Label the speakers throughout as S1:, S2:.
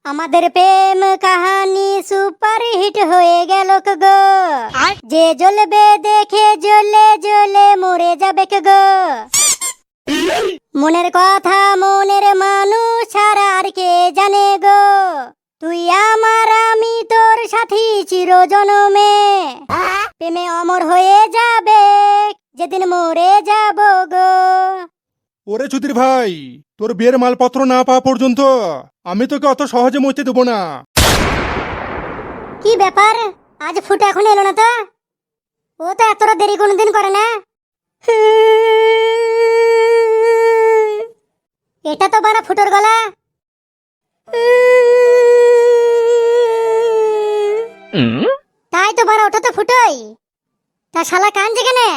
S1: আমাদের প্রেম কাহানি super hit হয়ে গেল গো। যে জ্বলবে দেখে জ্বলে জ্বলে মরে যাবে গো। মনের কথা মনের মানুষ ছাড়া আর কে জানে গো। তুই আমার আমি তোর সাথী চিরজনমে। প্রেমে অমর হয়ে যাবে যেদিন মরে যাব গো।
S2: ওরে চুদির ভাই, তোর বিয়ের মালপত্র না পাওয়া পর্যন্ত আমি তোকে অত সহজে মরতে দেবো না।
S1: কি ব্যাপার, আজ ফুটে এখন এলো না তো? ও তো এতটা দেরি কোনোদিন করে না। এটা তো বানা ফুটোর গলা। তাই তো বানা, ওটা তো ফুটোই। তা শালা কান যেখানে।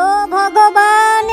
S1: ও ভগবান,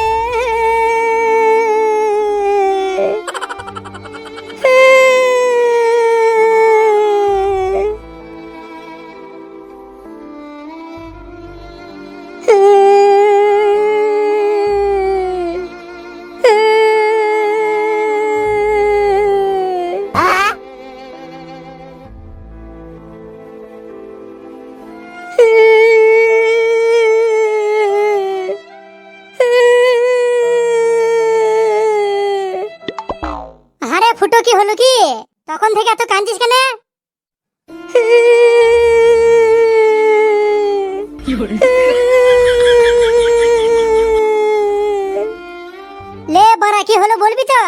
S1: আরে ফুটো, কি হলো কি? তখন থেকে এত কাঁদছিস কেন? লে বাড়া, কি হলো বলবি তো?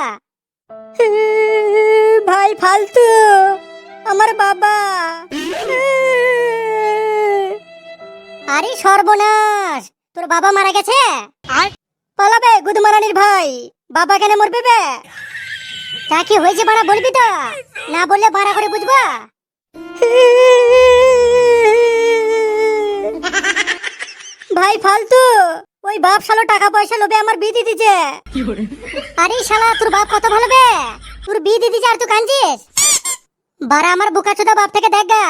S1: ভাই ফালতু, আমার বাবা। আরে সর্বনাশ, তোর বাবা মারা গেছে? পালাবে গুদমারানির ভাই, বাবা কেন মরবে বে? তা কি হয়েছে বাড়া বলবি তো? না বললে বাড়া করে বুঝবা। ভাই ফালতু, ওই বাপ শালো টাকা পয়সা লোভে আমার বিয়ে দিয়ে দিছে। আরে শালা, তোর বাপ কত ভালো বে, তোর বিয়ে দিয়ে দিছে আর তুই কাঁদছিস? বাড়া আমার বোকাচোদা বাপ থেকে দেখ গা,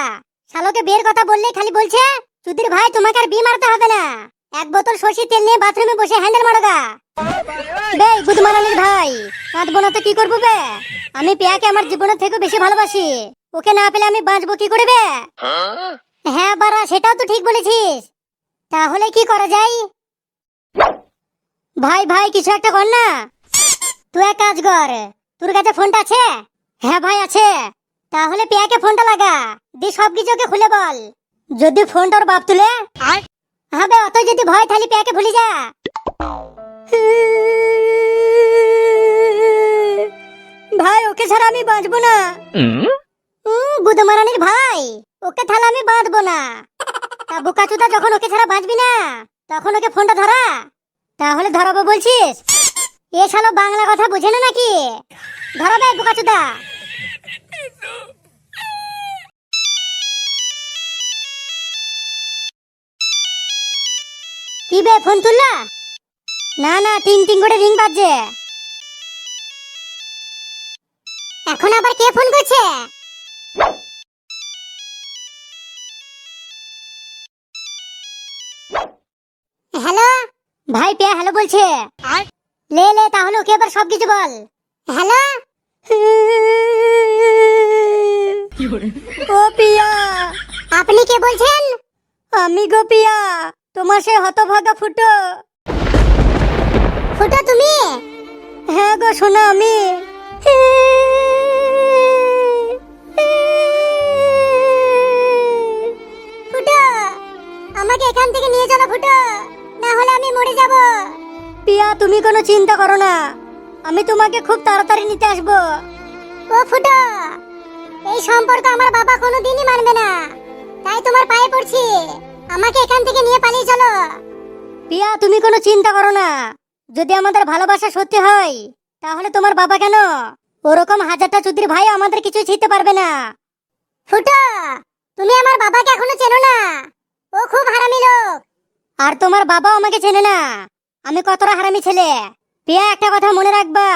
S1: শালোকে বিয়ের কথা বললে খালি বলছে চুদির ভাই তোমাকে আর বিয়ে মারতে হবে না, এক বোতল সর্ষের তেল নিয়ে বাথরুমে বসে হ্যান্ডেল মারো গা। বে গুদমারানির ভাই, কাঁদবো না তো কি করবো বে? আমি পিয়াকে আমার জীবনের থেকে বেশি ভালোবাসি, ওকে না পেলে আমি বাঁচবো কি করে বে? হ্যাঁ বাড়া, সেটাও তো ঠিক বলেছিস। তাহলে কি করা যায়? ভাই ভাই কিছু একটা কর না। তুই এক কাজ কর, তোর কাছে ফোনটা আছে? হ্যাঁ ভাই আছে। তাহলে পিয়াকে ফোনটা লাগা, দি সবকিছু ওকে খুলে বল। যদি ফোনটা ওর বাপ তুলে হবে, অত যদি ভয় তাহলে পিয়াকে ভুলে যা। ভাই ওকে ছাড়া আমি বাঁচবো না। গুদমারানির ভাই, ওকে তাহলে আমি বাঁধবো না। তা বোকাচোদা, যখন ওকে ছাড়া বাঁচবি না তখন ওকে ফোনটা ধরা। তাহলে ধরাবো বলছিস? এ শালো বাংলা কথা বুঝে না নাকি? ধরাবে বোকাচোদা। কি বে, ফোন তুললা? না না, টিং টিং করে রিং বাজছে। এখন আবার কে ফোন করছে? হ্যালো ভাই, পিয়া হ্যালো বলছে। লে লে, তাহলে ওকে এবার সবকিছু বল। হ্যালো ও পিয়া। আপনি কে বলছেন? আমি গো পিয়া, তোমার সেই হতভাগা ফুটো। ফুটো তুমি? হ্যাঁ গো শোনা, আমি। ফুটো, আমাকে এখান থেকে নিয়ে চলো ফুটো, না হলে আমি মরে যাব। পিয়া তুমি কোনো চিন্তা করো না, আমি তোমাকে খুব তাড়াতাড়ি নিতে আসবো। ও ফুটো, এই সম্পর্ক আমার বাবা কোনোদিনই মানবে না, তাই তোমার পায়ে পড়ছি, আমাকে এখান থেকে নিয়ে পালিয়ে চলো। পিয়া তুমি কোনো চিন্তা করো না, যদি আমাদের ভালোবাসা সত্যি হয় তাহলে তোমার বাবা কেন, ওরকম হাজারটা চুদির ভাই আমাদের কিছু ছিতে পারবে না। ফুটো, তুমি আমার বাবাকে এখনো চেনো না, ও খুব হারামি লোক। আর তোমার বাবা আমাকে চেনে না, আমি কতটা হারামি ছেলে। পিয়া একটা কথা মনে রাখবা,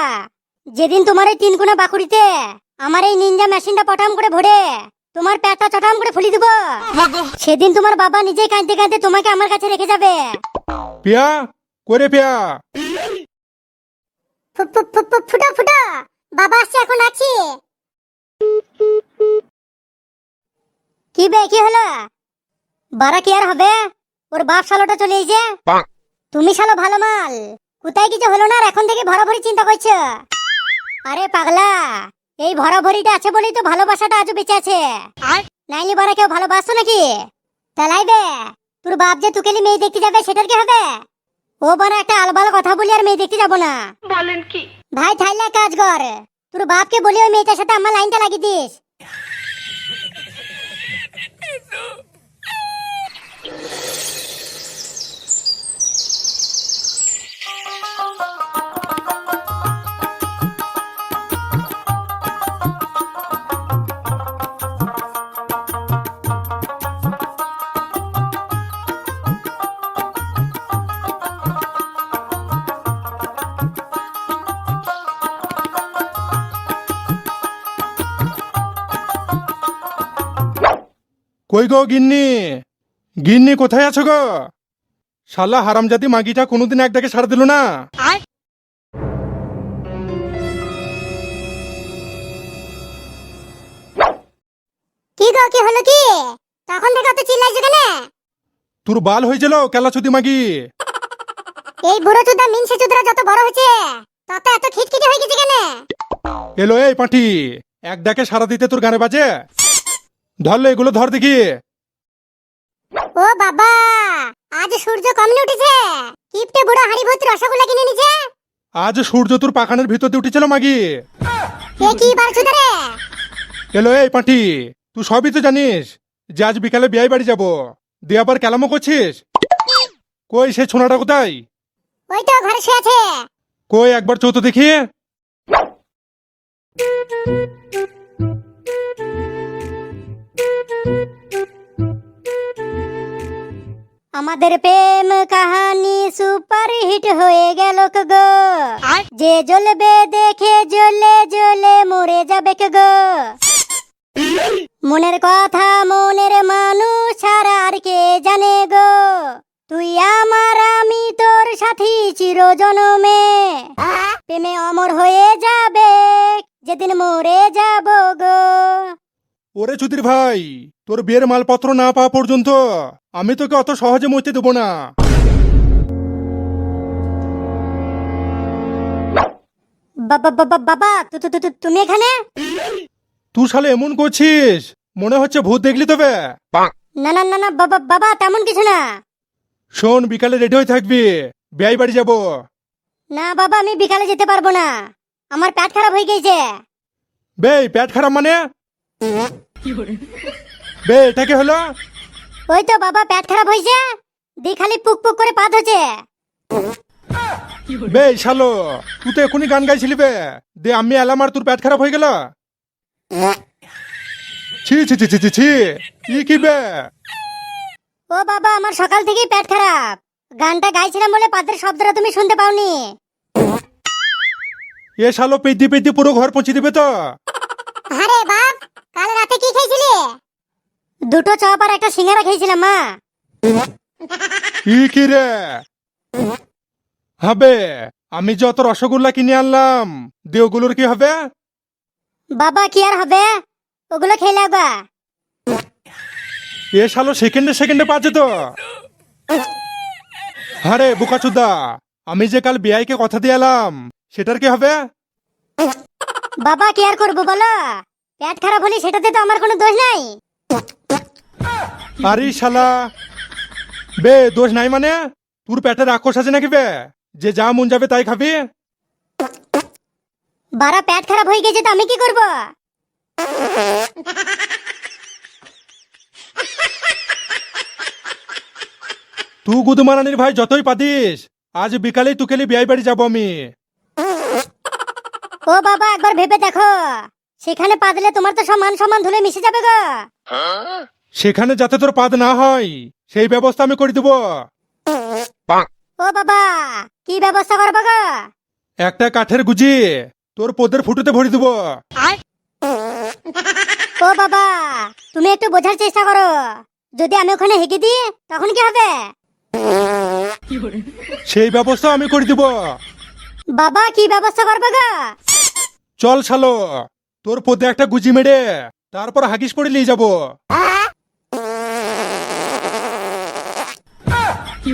S1: যেদিন তোমার এই তিনকুনা বাকুড়িতে আমার এই নিনজা মেশিনটা পটাম করে ভরে তোমার পেটটা চটাম করে ফুলি দিব, সেদিন তোমার বাবা নিজেই কাঁদতে কাঁদতে তোমাকে আমার কাছে রেখে যাবে।
S2: পিয়া, করে পিয়া।
S1: ফুটো ফুটো, বাবা আসছে, এখন আছি। কি বে, কি হলো? বারা কি আর হবে? ওর বাপ শালোটা চলে এসেছে। তুমি শালো ভালো মাল, কোথায় কিছু হলো না আর এখন থেকে ভরাভরি চিন্তা করছো? আরে পাগলা, এই ভরাভরিটা আছে বলেই তো ভালোবাসাটা আজও বেঁচে আছে। নাইলে বারা কেউ ভালোবাসতো নাকি? তালাইবে তোর বাপ যে তুকেলি মেয়ে দেখতে যাবে সেটার কি হবে? ও বারা একটা আলবাল কথা বলি আর মেয়ে দেখতে যাবো না।
S3: বলেন কি?
S1: ভাই থাইলা কাজ কর, তোর বাপকে বলি ওই মেয়েটার সাথে আমার লাইনটা লাগিয়ে দিস।
S2: কই গো গিন্নি, গিন্নি কোথায় আছো গো? শালা হারামজাদি মাগিটা কোনোদিন এক ডাকে সাড়া দিল না।
S1: কি গো, কি হলো কি? তখন থেকে অত চিল্লাইছো কেন?
S2: তোর বাল হয়েছিল কেলাচুদি মাগি।
S1: এই বুড়ো চুদা মিনসে চুদরা যত বড় হয়েছে তত এত খিটখিটে হয়ে গেছে কেন?
S2: এলো এই পাঁঠি, এক ডাকে সাড়া দিতে তোর গানে বাজে? ধরলো এগুলো, ধর দেখি।
S1: ও বাবা, আজ সূর্য কমলে উঠেছে। কিপটে বুড়ো হাড়ি ভর্তি রসগোল্লা কিনে নিছে।
S2: আজ সূর্য তোর পাখানের ভিতর দিয়ে উঠেছিল মাগি।
S1: এ কি বালছুদা রে?
S2: এলো এই পাঁঠি, তুই সবই তো জানিস যে আজ বিকালে বিয়ে বাড়ি যাবো, দিয়ে আবার কেলামো করছিস। কই সে ছোনাটা কোথায়?
S1: ওই তো ঘরে শুয়ে আছে।
S2: কই একবার চৌতো দেখি।
S1: আমাদের প্রেম কাহানি সুপার হিট হয়ে গেল গো। যে জ্বলবে দেখে জ্বলে জ্বলে মরে যাবে গো। মনের কথা মনের মানুষ ছাড়া আর কে জানে গো। তুই আমার আমি তোর সাথী চিরজনমে। প্রেমে অমর হয়ে যাবে যেদিন মরে যাব গো।
S2: ওরে চুদির ভাই, তোর বিয়ের মালপত্র না পাওয়া পর্যন্ত আমি তোকে অত সহজে মরতে দেবো না।
S1: বাবা, তুমি এখানে?
S2: তুই শালে এমন করছিস মনে হচ্ছে ভূত দেখলি তবে।
S1: না না না না বাবা, তেমন কিছু না।
S2: শোন, বিকালে রেডি হয়ে থাকবি, বিয়ে বাড়ি যাবো।
S1: না বাবা, আমি বিকালে যেতে পারবো না, আমার পেট খারাপ হয়ে গেছে।
S2: বে পেট খারাপ মানে? বে এটা কি হলো?
S1: ওই তো বাবা, পেট খারাপ হয়েছে, দি খালি পুক পুক করে পাত হচ্ছে।
S2: বে শালো, তুই তো এখনই গান গাইছিলি বে, দে আমি এলাম আর তোর পেট খারাপ হয়ে গেল। ছি ছি ছি ছি ছি ছি, কি বে?
S1: ও বাবা, আমার সকাল থেকেই পেট খারাপ, গানটা গাইছিলাম বলে পাতের শব্দটা তুমি শুনতে পাওনি।
S2: এ শালো পেদি পেদি পুরো ঘর পৌঁছে দিবে তো।
S1: আরে বাপ, কাল রাতে কি খেয়েছিলি? দুটো চপ আর একটা সিঙ্গারা খেয়েছিলাম মা।
S2: কি রে হবে? আমি যত রসগোল্লা কিনে আনলাম দিয়ে ওগুলোর কি হবে?
S1: বাবা কি আর হবে, ওগুলো খেলে আগা।
S2: এ শালো সেকেন্ডে সেকেন্ডে পাচ্ছে তো। আরে বুকাচুদা, আমি যে কাল বিআইকে কথা দিয়ে এলাম সেটার কি হবে?
S1: বাবা কি আর করবো বলো, পেট খারাপ হলে সেটাতে তো আমার কোনো দোষ নাই।
S2: আরে শালা, বে দোষ নাই মানে? তোর পেটে রাক্ষস আছে নাকি বে, যে যা মন যাবে তাই খাবি?
S1: বারা পেট খারাপ হয়ে গেছে তো আমি কি করব?
S2: তুই গুদমারানির ভাই যতই পাদিস, আজ বিকালেই তুকেলি বিয়ে বাড়ি যাবো আমি।
S1: ও বাবা, একবার ভেবে দেখো, সেখানে পাদলে তোমার তো সব মান সম্মান ধুলে মিশে যাবে গো।
S2: সেখানে যাতে তোর পাদ না হয় সেই ব্যবস্থা আমি করে দেবো।
S1: ও বাবা, কি ব্যবস্থা করবো গো?
S2: একটা কাঠের গুজি তোর পদের ফুটোতে ভরে দেবো।
S1: ও বাবা, তুমি একটু বোঝার চেষ্টা করো, যদি আমি ওখানে হেগে দিই তখন কি হবে?
S2: সেই ব্যবস্থা আমি করে দেবো।
S1: বাবা কি ব্যবস্থা করবে গা?
S2: চল শালো, তোর পদে একটা গুজি মেরে তারপর হাগিস পরে নিয়ে যাবো।
S1: কি